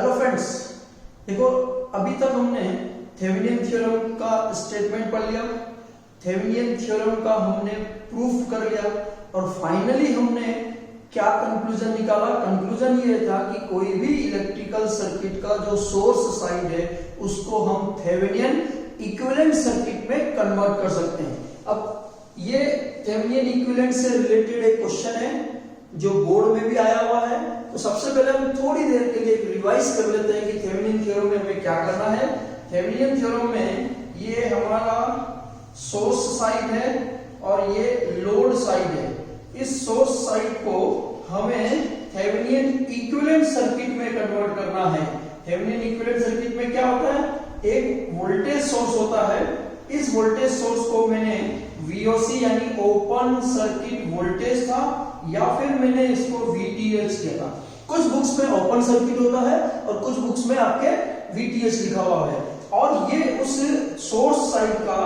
Hello friends, देखो अभी तक हमने थेवेनिन थ्योरम का स्टेटमेंट पढ़ लिया, थेवेनिन थ्योरम का हमने प्रूफ कर लिया और फाइनली हमने क्या कंक्लूजन निकाला। कंक्लूजन ये था कि कोई भी इलेक्ट्रिकल सर्किट का जो सोर्स साइड है उसको हम थेवेनिन इक्विवेलेंट सर्किट में कन्वर्ट कर सकते हैं। अब ये थेवेनिन इक्विवेलेंट से रिलेटेड एक क्वेश्चन है जो बोर्ड में भी आया हुआ है। तो सबसे पहले हम थोड़ी देर के लिए रिवाइज कर लेते हैं कि थेवेनिन थ्योरम में हमें क्या करना है। थेवेनिन थ्योरम में ये हमारा सोर्स साइड है और ये लोड साइड है। इस सोर्स साइड को हमें थेवेनिन इक्विवेलेंट सर्किट में कन्वर्ट करना है। थेवेनिन इक्विवेलेंट सर्किट में क्या होता है, एक वोल्टेज सोर्स होता है। इस वोल्टेज सोर्स को मैंने VOC यानी ओपन सर्किट वोल्टेज था या फिर मैंने इसको VTH किया था। कुछ बुक्स में ओपन सर्किट होता है और कुछ बुक्स में आपके VTH लिखा हुआ है और ये उस सोर्स साइड का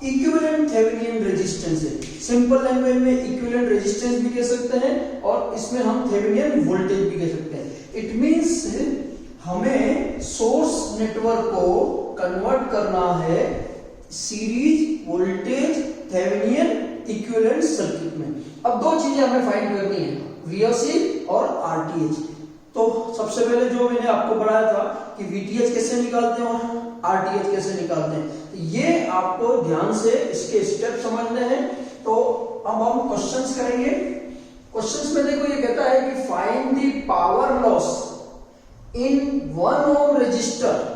इक्विवेलेंट थेवेनिन रेजिस्टेंस है। सिंपल लैंग्वेज में इक्विवेलेंट रेजिस्टेंस भी कह सकते हैं और इसमें हम थेवेनिन वोल्टेज भी कह सकते हैं। इट मींस हमें सोर्स नेटवर्क को कन्वर्ट करना है series voltage Thevenin equivalent circuit में। अब दो चीजें हमें फाइंड करनी है, VOC और RTH। तो सबसे पहले जो मैंने आपको बताया था कि VTH कैसे निकालते हैं और RTH कैसे निकालते हैं, तो ये आपको ध्यान से इसके स्टेप समझने हैं। तो अब हम क्वेश्चंस करेंगे। क्वेश्चंस में देखो ये कहता है कि find the power loss in 1 ohm resistor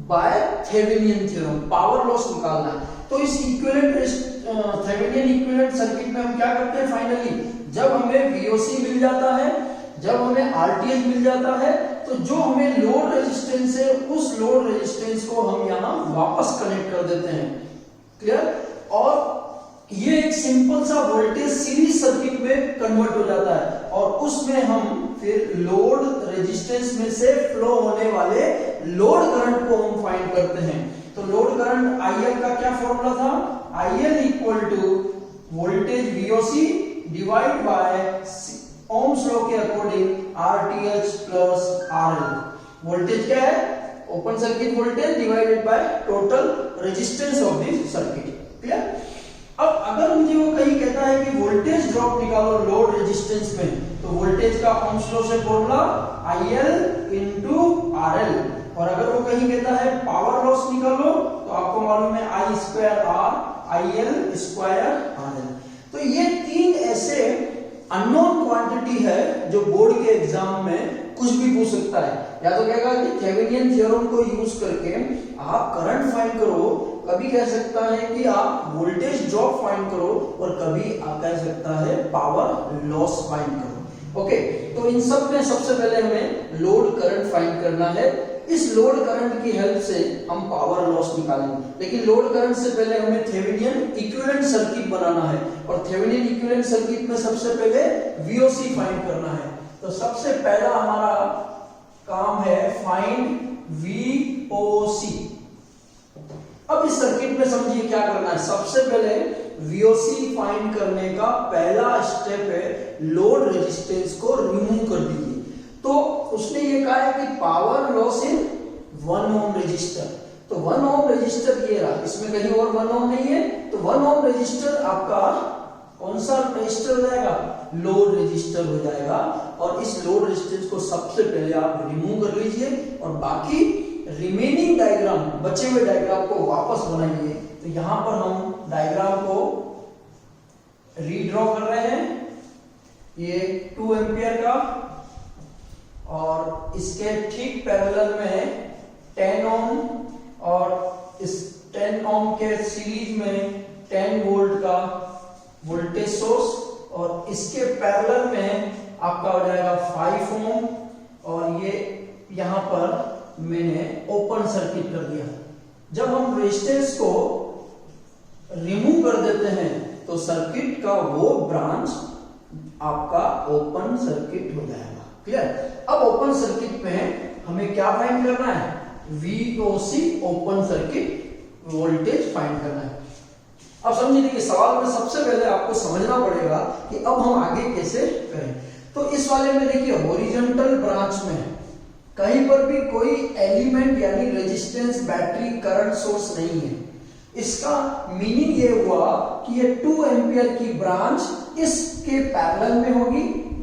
by Thevenin theorem. Power loss निकालना है। तो इस इक्विवेलेंट थेवेनिन इक्विवेलेंट सर्किट में हम क्या करते हैं, फाइनली जब हमें VOC मिल जाता है, जब हमें RTH मिल जाता है, तो जो हमें लोड रेजिस्टेंस है उस लोड रेजिस्टेंस को हम यहां वापस कनेक्ट कर देते हैं। क्लियर? और ये एक सिंपल सा वोल्टेज सीरीज सर्किट में कन्वर्ट हो जाता है और उसमें हम फिर लोड रेजिस्टेंस में से फ्लो होने वाले लोड करंट को हम फाइंड करते हैं। तो लोड करंट IL का क्या फॉर्मूला था, IL equal to voltage VOC divide by Ohm's law के according RTH plus RL। Voltage क्या है, open circuit voltage divided by total resistance of the circuit. Clear? अब अगर मुझे वो कहीं कहता है कि वोल्टेज ड्रॉप निकालो लोड रेजिस्टेंस में, तो वोल्टेज का ओम्स लॉ से फॉर्मूला IL इनटू RL। और अगर वो कहीं कहता है पावर लॉस निकालो, तो आपको मालूम है I square R IL square RL। तो ये तीन ऐसे अननोन क्वांटिटी है जो बोर्ड के एग्जाम में कुछ भी पूछ सकता है। या तो कहेगा कि थेवेनिन थ्योरम को यूज करके आप करंट फाइंड करो, कभी कह सकता है कि आप वोल्टेज ड्रॉप फाइंड करो और कभी आप कह सकता है पावर लॉस फाइंड करो। ओके, तो इन सब में सबसे पहले हमें लोड करंट फाइंड करना है। इस लोड करंट की हेल्प से हम पावर लॉस निकालेंगे, लेकिन लोड करंट से पहले हमें थेवेनिन इक्विवेलेंट सर्किट बनाना है और थेवेनिन इक्विवेलेंट सर्किट में सबसे पहले VOC फाइंड करना है। तो सबसे पहला हमारा काम है फाइंड VOC। अब इस सर्किट में समझिए क्या करना है। सबसे पहले VOC फाइंड करने का पहला स्टेप है लोड रेजिस्टेंस को रिमूव कर दीजिए। तो उसने ये कहा है कि power loss in 1 ohm resistor. तो 1 ओम रजिस्टर ये रहा, इसमें कहीं और 1 ओम नहीं है। तो 1 ओम रजिस्टर आपका कौन सा रजिस्टर हो जाएगा, लोड रजिस्टर हो जाएगा। और इस लोड रेजिस्टेंस को सबसे पहले आप रिमूव कर लीजिए और बाकी रिमेनिंग डायग्राम, बचे हुए डायग्राम को वापस बनाइए। तो यहां पर हम डायग्राम को रीड्रॉ कर रहे हैं। ये 2 एम्पियर का और इसके ठीक पैरेलल में 10 ओम और इस 10 ओम के सीरीज में 10 वोल्ट का वोल्टेज सोर्स और इसके पैरेलल में आपका हो जाएगा 5 ओम और ये यहां पर मैंने ओपन सर्किट कर दिया। जब हम रेजिस्टेंस को रिमूव कर देते हैं तो सर्किट का वो ब्रांच आपका ओपन सर्किट हो जाएगा। क्लियर? अब ओपन सर्किट में हमें क्या फाइंड करना है, VOC open circuit voltage find करना है। अब समझिए, देखिए सवाल में सबसे पहले आपको समझना पड़ेगा कि अब हम आगे कैसे करें। तो इस वाले में देखिए हॉरिजॉन्टल ब्रांच में कहीं पर भी कोई एलिमेंट यानी रेजिस्टेंस, बैटरी, करंट सोर्स नहीं है। इसका मीनिंग ये हुआ कि ये 2 एम्पियर की ब्रांच इसके पैरेलल में होगी,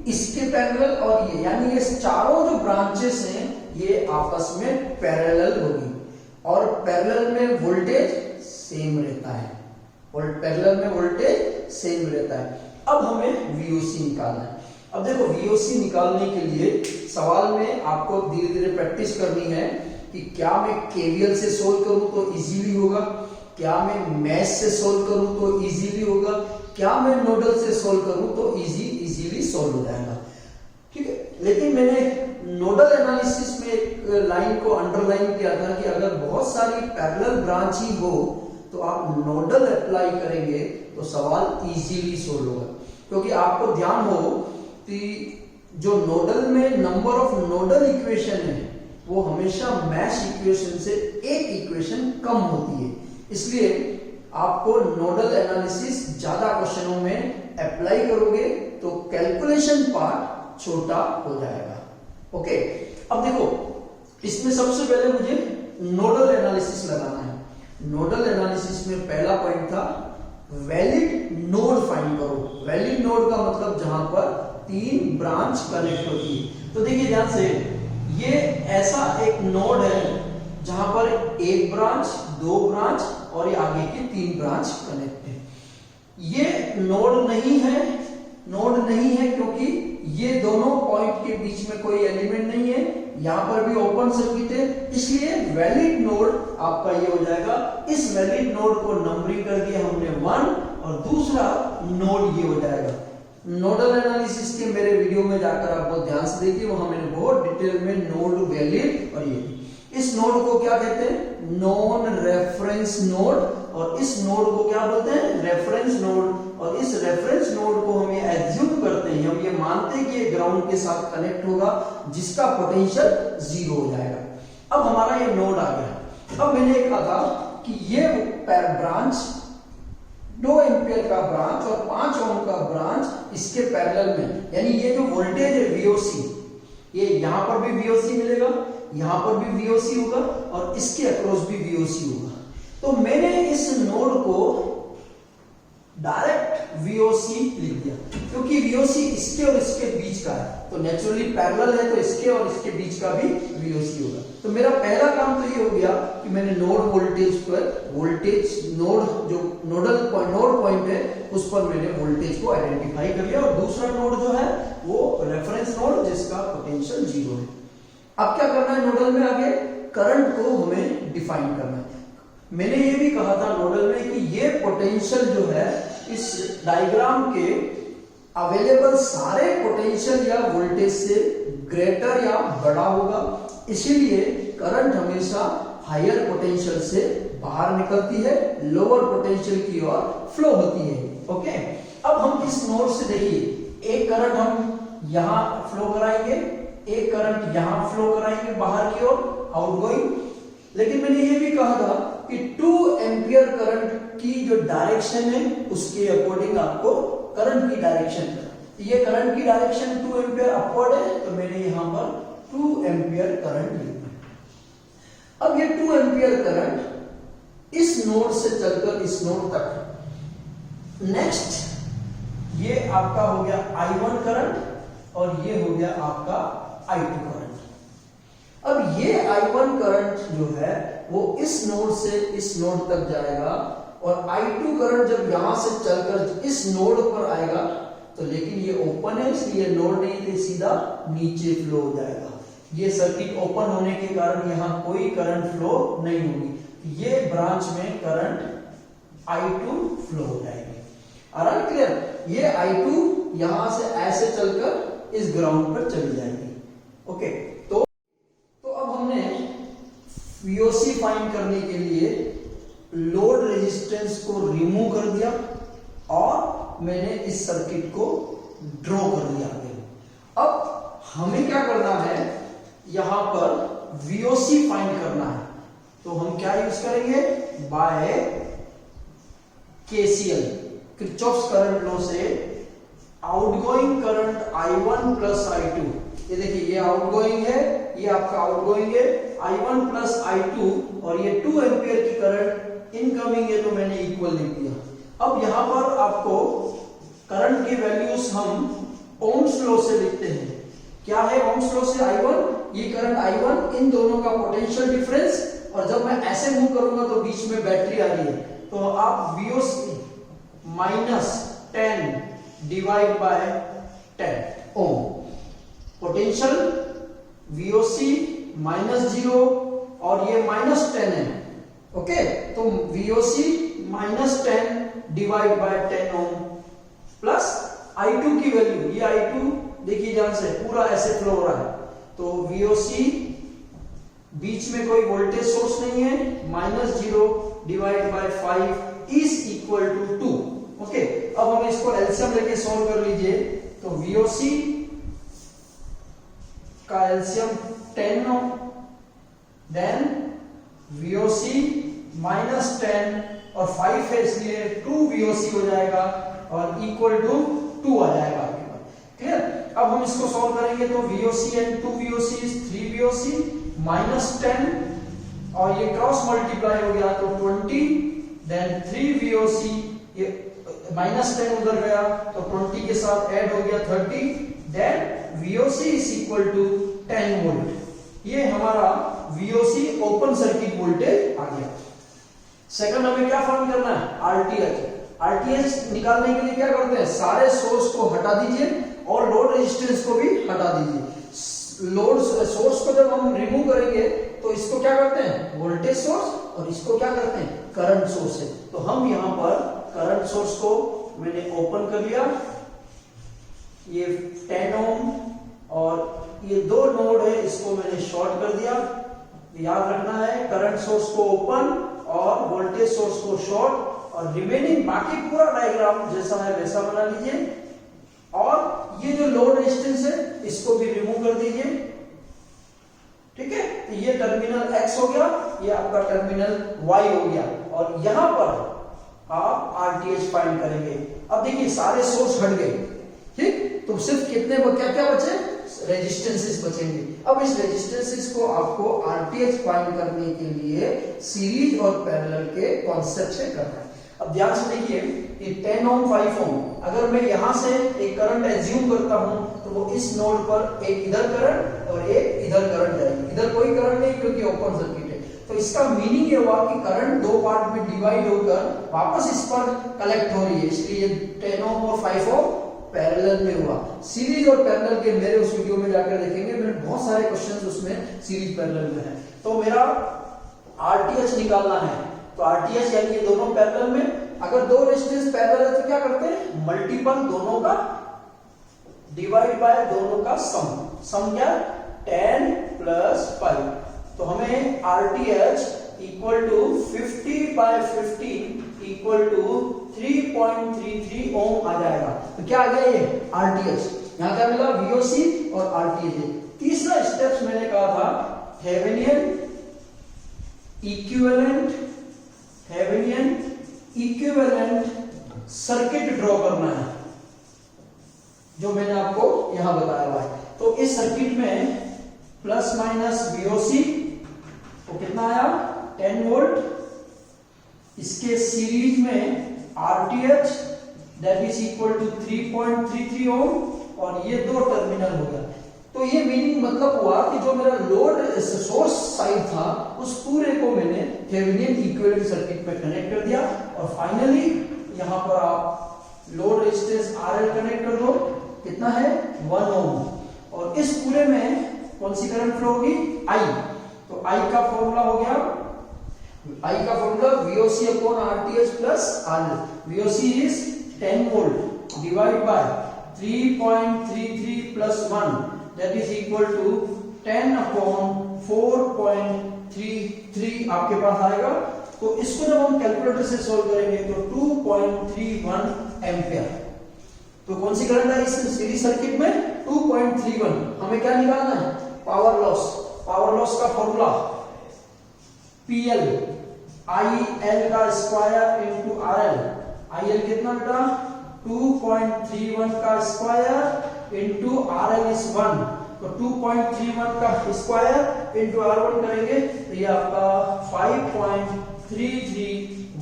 इसके पैरेलल और ये, यानी ये चारों जो ब्रांचेस हैं ये आपस में पैरेलल होगी और पैरेलल में वोल्टेज सेम रहता है, और पैरेलल में वोल्टेज सेम रहता है। अब हमें वीओसी निकालना है। अब देखो वीओसी निकालने के लिए सवाल में आपको धीरे धीरे प्रैक्टिस करनी है कि क्या मैं केवीएल से सोल्व करूं तो इजीली होगा, क्या मैं मैश से सोल्व करूं तो इजीली होगा, क्या मैं नोडल से सोल्व करूं तो इजीली सोल्व हो जाएगा। ठीक है, लेकिन मैंने नोडल एनालिसिस में एक लाइन को अंडरलाइन किया था कि अगर बहुत सारी पैरेलल ब्रांच ही हो तो आप नोडल अप्लाई करेंगे तो सवाल इजीली सोल्व होगा, क्योंकि आपको ध्यान हो कि जो नोडल में नंबर ऑफ नोडल इक्वेशन है वो हमेशा मैश इक्वेशन से एक इक्वेशन कम होती है, इसलिए आपको नोडल एनालिसिस ज्यादा क्वेश्चनों में अप्लाई करोगे तो कैलकुलेशन पार्ट छोटा हो जाएगा। ओके, अब देखो इसमें सबसे पहले मुझे नोडल एनालिसिस लगाना है। नोडल एनालिसिस में पहला पॉइंट था वैलिड नोड फाइंड करो। वैलिड नोड का मतलब जहां पर 3 ब्रांच कनेक्ट होती है। तो देखिए ध्यान से, ये ऐसा एक नोड है जहां पर 1 ब्रांच, 2 ब्रांच और ये आगे की 3 ब्रांच कनेक्ट है। ये नोड नहीं है क्योंकि ये दोनों पॉइंट के बीच में कोई एलिमेंट नहीं है, यहां पर भी ओपन सर्किट है, इसलिए वैलिड नोड आपका ये हो जाएगा। इस वैलिड नोड को नंबरिंग कर दिया हमने 1 और दूसरा नोड ये हो जाएगा। नोडल एनालिसिस के मेरे वीडियो में जाकर आप बहुत ध्यान से देखिए, वहां मैंने बहुत डिटेल में नोड, वैलिड और ये, इस नोड को क्या कहते हैं? नॉन रेफरेंस नोड, और इस नोड को क्या बोलते हैं? Reference node. और इस रेफरेंस नोड को हम ये एज्यूम करते हैं, हम ये मानते हैं कि ये ग्राउंड के साथ कनेक्ट होगा जिसका पोटेंशियल 0 हो जाएगा। अब हमारा ये नोड आ गया। अब मैंने कहा था कि ये ब्रांच 2 एम्पियर का ब्रांच और 5 ओम का ब्रांच इसके पैरेलल में, यानी ये जो वोल्टेज है वीओसी, ये यहां पर भी वीओसी मिलेगा, यहां पर भी वीओसी होगा और इसके अक्रॉस भी वीओसी होगा। तो मैंने इस नोड को डायरेक्ट वीओसी लिख दिया, क्योंकि वीओसी इसके और इसके बीच का है, तो नेचुरली पैरेलल है तो इसके और इसके बीच का भी वीओसी होगा। तो मेरा पहला काम तो ये हो गया कि मैंने नोड वोल्टेज पर, वोल्टेज नोड जो नोड पॉइंट है उस पर मैंने वोल्टेज को आइडेंटिफाई कर लिया, और दूसरा नोड जो है वो रेफरेंस नोड जिसका पोटेंशियल 0 है। अब क्या करना है नोडल में? आगे करंट को हमें डिफाइन करना है। मैंने ये भी कहा था नोडल में कि ये पोटेंशियल जो है इस डायग्राम के अवेलेबल सारे पोटेंशियल या वोल्टेज से ग्रेटर या बड़ा होगा, इसीलिए करंट हमेशा हायर पोटेंशियल से बाहर निकलती है, लोअर पोटेंशियल की ओर फ्लो होती है। ओके, अब हम इस नोड से देखिए, एक करंट हम यहां फ्लो कराएंगे, एक करंट यहां फ्लो कराएंगे बाहर की ओर, आउटगोइंग। लेकिन मैंने ये भी कहा था कि 2 एम्पियर करंट की जो डायरेक्शन है उसके अकॉर्डिंग आपको करंट की डायरेक्शन, ये करंट की डायरेक्शन 2 एम्पियर अपवर्ड है, तो मैंने यहां पर 2 एम्पियर करंट लिखा। अब ये 2 एम्पियर करंट इस नोड से चलकर इस नोड तक, नेक्स्ट ये आपका हो गया I1 करंट और ये हो गया आपका I2 करंट। अब ये I1 करंट जो है वो इस नोड से इस नोड तक जाएगा, और I2 करंट जब यहां से चलकर इस नोड पर आएगा तो, लेकिन ये ओपन है इसलिए नोड नहीं, तो सीधा नीचे फ्लो हो जाएगा। ये सर्किट ओपन होने के कारण यहां कोई करंट फ्लो नहीं होगी, ये ब्रांच में करंट I2 फ्लो हो जाएगी। Alright, clear? ये I2 यहां से ऐसे चलकर इस ग्राउंड पर चली जाएगी। ओके, तो अब हमने वीओसी फाइंड करने के लिए लोड रेजिस्टेंस को रिमूव कर दिया और मैंने इस सर्किट को ड्रॉ कर दिया। अब हमें क्या करना है, यहां पर वीओसी फाइंड करना है, तो हम क्या यूज करेंगे? By KCL, Kirchhoff's current law से outgoing current I1 plus I2, ये देखिए ये आउटगोइंग है ये आपका आउटगोइंग है, I1 प्लस I2 और ये 2 एम्पियर की करंट इनकमिंग है, तो मैंने इक्वल लिख दिया। अब यहां पर आपको करंट की वैल्यूज हम ओम्स लॉ से लिखते हैं। क्या है ओम्स लॉ से? I1, ये करंट I1, इन दोनों का पोटेंशियल डिफरेंस, और जब मैं ऐसे मूव करूंगा तो बीच में बैटरी आ रही है, तो आप VOC minus 10 divide by 10 ohm, potential VOC minus 0 और ये माइनस 10 है, ओके, तो VOC minus 10 divide by 10 ohm plus I2 की वैल्यू, ये I2 देखिए ध्यान से पूरा ऐसे फ्लो हो रहा है, तो VOC बीच में कोई वोल्टेज सोर्स नहीं है, minus 0 divide by 5 is equal to 2, okay. अब हम इसको एलसीएम लेके सॉल्व कर लीजिए, तो VOC का एलसीएम 10 ओम, देन VOC माइनस 10 और 5 है इसलिए 2 VOC हो जाएगा और इक्वल टू 2 आ जाएगा आपके पास, क्लियर। अब हम इसको सॉल्व करेंगे, तो VOC and 2 VOC is 3 VOC minus 10 और ये क्रॉस मल्टीप्लाई हो गया तो 20, देन 3 VOC, ये माइनस 10 उधर गया तो 20 के साथ ऐड हो गया 30, then VOC is equal to 10 volt. ये हमारा VOC ओपन सर्किट वोल्टेज आ गया। सेकंड हमें क्या फाइंड करना है? RTH निकालने के लिए क्या करते हैं? सारे सोर्स को हटा दीजिए और लोड रेजिस्टेंस को भी हटा दीजिए। लोड सोर्स को जब हम रिमूव करेंगे तो इसको क्या करते हैं? वोल्टेज सोर्स, और इसको क्या करते हैं? करंट सोर्स है। तो हम यहां पर करंट सोर्स को मैंने ओपन कर लिया, ये 10 ओम और ये दो नोड है, इसको मैंने शॉर्ट कर दिया। याद रखना है करंट सोर्स को ओपन और वोल्टेज सोर्स को शॉर्ट, और रिमेनिंग बाकी पूरा डायग्राम जैसा है वैसा बना लीजिए। और ये जो लोड रेजिस्टेंस है इसको भी रिमूव कर दीजिए, ठीक है। तो ये टर्मिनल X हो गया, ये आपका टर्मिनल Y हो गया, और यहां पर आप RTH फाइंड करेंगे। अब देखिए सारे सोर्स हट गए, ठीक, तो सिर्फ कितने क्या क्या बचे? रेजिस्टेंसेस बचेंगे। अब इस रेजिस्टेंसेस को आपको RTH फाइंड करने के लिए सीरीज और पैरेलल के कॉन्सेप्ट से करना है। अब ध्यान से देखिए, ये 10 ओम 5 ओम, अगर मैं यहां से एक करंट एज्यूम करता हूं तो वो इस नोड पर एक इधर करंट और एक इधर करंट जाएगी। इधर कोई करंट नहीं क्योंकि ओपन सर्किट है, तो इसका मीनिंग ये हुआ कि करंट दो पार्ट में डिवाइड होकर वापस इस पर कलेक्ट हो रही है, इसलिए 10 ओम और 5 ओम पैरेलल में हुआ। सीरीज और पैरेलल के मेरे उस वीडियो में जाकर देखेंगे, मेरे बहुत सारे क्वेश्चंस उसमें सीरीज पैरेलल में है। तो मेरा RTH निकालना है, तो RTH यानी ये दोनों पैरेलल में। अगर दो रेजिस्टेंस पैरेलल है तो क्या करते हैं? मल्टीपल दोनों का डिवाइड बाय दोनों का सम क्या? 10 प्लस 5। तो हमें RTH equal to 50 by 15 equal to 3.33 ohm आ जाएगा। तो क्या आ गया ये RTH? यहां क्या मिला? VOC और RTH। तीसरा स्टेप्स मैंने कहा था थेवेनिन इक्विवेलेंट सर्किट ड्रॉ करना है, जो मैंने आपको यहां बताया हुआ है। तो इस सर्किट में प्लस माइनस VOC तो कितना आया? 10 वोल्ट। इसके सीरीज में RTH that is equal to 3.33 ohm, और ये दो टर्मिनल हो गया। तो ये मीनिंग मतलब हुआ कि जो मेरा लोड सोर्स साइड था उस पूरे को मैंने थेवेनिन इक्विवेलेंट सर्किट में कनेक्ट कर दिया, और फाइनली यहां पर आप लोड रेजिस्टेंस RL कनेक्ट कर दो, कितना है? 1 ओम, और इस पूरे में कौन सी करंट फ्लो होगी? I। तो I का फॉर्मूला हो गया, I का formula VOC upon RTH plus RL। VOC is 10 volt divide by 3.33 plus 1 that is equal to 10 upon 4.33 आपके पास आएगा। तो इसको जब हम कैलकुलेटर से सॉल्व करेंगे तो 2.31 एम्पियर। तो कौन सी करंट है इस सीरीज सर्किट में? 2.31। हमें क्या निकालना है? Power loss. पावर लॉस का फॉर्मूला PL IL का स्क्वायर इनटू RL। IL कितना बेटा? 2.31 का स्क्वायर इनटू RL इज 1, तो 2.31 का स्क्वायर इंटू R1 करेंगे तो ये आपका 5.33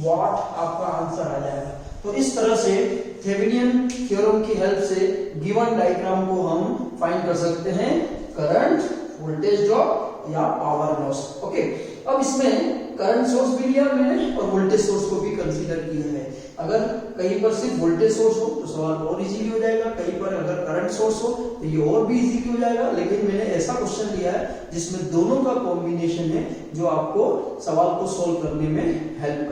वाट आपका आंसर आ जाएगा। तो इस तरह से थेवेनिन थ्योरम की हेल्प से गिवन डायग्राम को हम फाइंड कर सकते हैं करंट, वोल्टेज ड्रॉप या पावर लॉस। ओके, अब इसमें करंट सोर्स भी लिया मैंने और वोल्टेज सोर्स को भी कंसीडर किया है। अगर कहीं पर सिर्फ वोल्टेज सोर्स हो तो सवाल और इजीली हो जाएगा, कहीं पर अगर करंट सोर्स हो तो ये और भी इजीली हो जाएगा। लेकिन मैंने ऐसा क्वेश्चन लिया है जिसमें दोनों का कॉम्बिनेशन है जो आपको सवाल को सोल्व करने में हेल्प